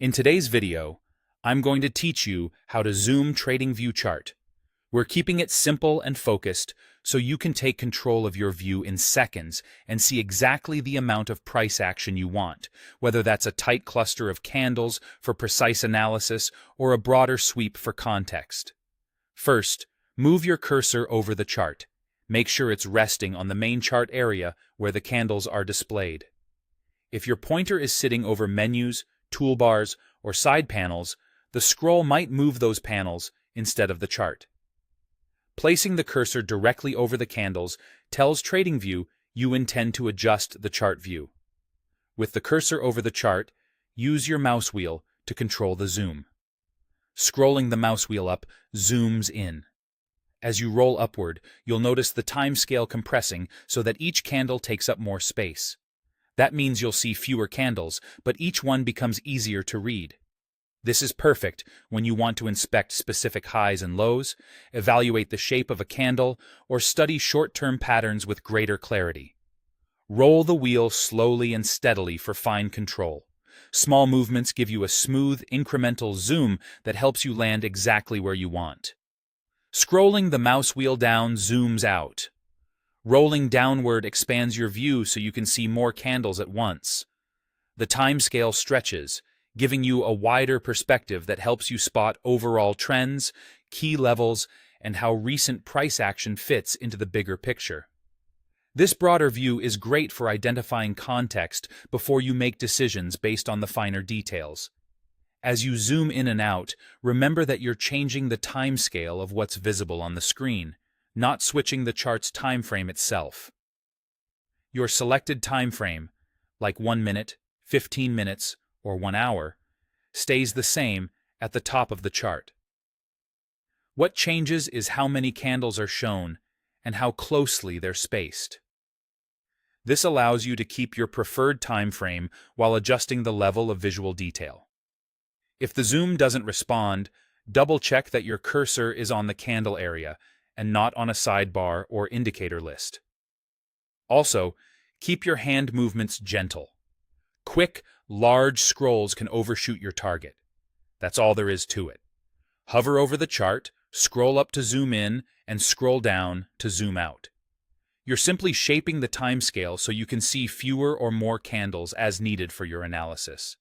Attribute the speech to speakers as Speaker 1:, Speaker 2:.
Speaker 1: In today's video, I'm going to teach you how to Zoom TradingView Chart. We're keeping it simple and focused so you can take control of your view in seconds and see exactly the amount of price action you want, whether that's a tight cluster of candles for precise analysis or a broader sweep for context. First, move your cursor over the chart. Make sure it's resting on the main chart area where the candles are displayed. If your pointer is sitting over menus, toolbars, or side panels, the scroll might move those panels instead of the chart. Placing the cursor directly over the candles tells TradingView you intend to adjust the chart view. With the cursor over the chart, use your mouse wheel to control the zoom. Scrolling the mouse wheel up zooms in. As you roll upward, you'll notice the timescale compressing so that each candle takes up more space. That means you'll see fewer candles, but each one becomes easier to read. This is perfect when you want to inspect specific highs and lows, evaluate the shape of a candle, or study short-term patterns with greater clarity. Roll the wheel slowly and steadily for fine control. Small movements give you a smooth, incremental zoom that helps you land exactly where you want. Scrolling the mouse wheel down zooms out. Rolling downward expands your view so you can see more candles at once. The timescale stretches, giving you a wider perspective that helps you spot overall trends, key levels, and how recent price action fits into the bigger picture. This broader view is great for identifying context before you make decisions based on the finer details. As you zoom in and out, remember that you're changing the timescale of what's visible on the screen, not switching the chart's time frame itself. Your selected time frame, like 1 minute, 15 minutes, or 1 hour, stays the same at the top of the chart. What changes is how many candles are shown and how closely they're spaced. This allows you to keep your preferred time frame while adjusting the level of visual detail. If the zoom doesn't respond, double-check that your cursor is on the candle area and not on a sidebar or indicator list. Also, keep your hand movements gentle. Quick, large scrolls can overshoot your target. That's all there is to it. Hover over the chart, scroll up to zoom in, and scroll down to zoom out. You're simply shaping the timescale so you can see fewer or more candles as needed for your analysis.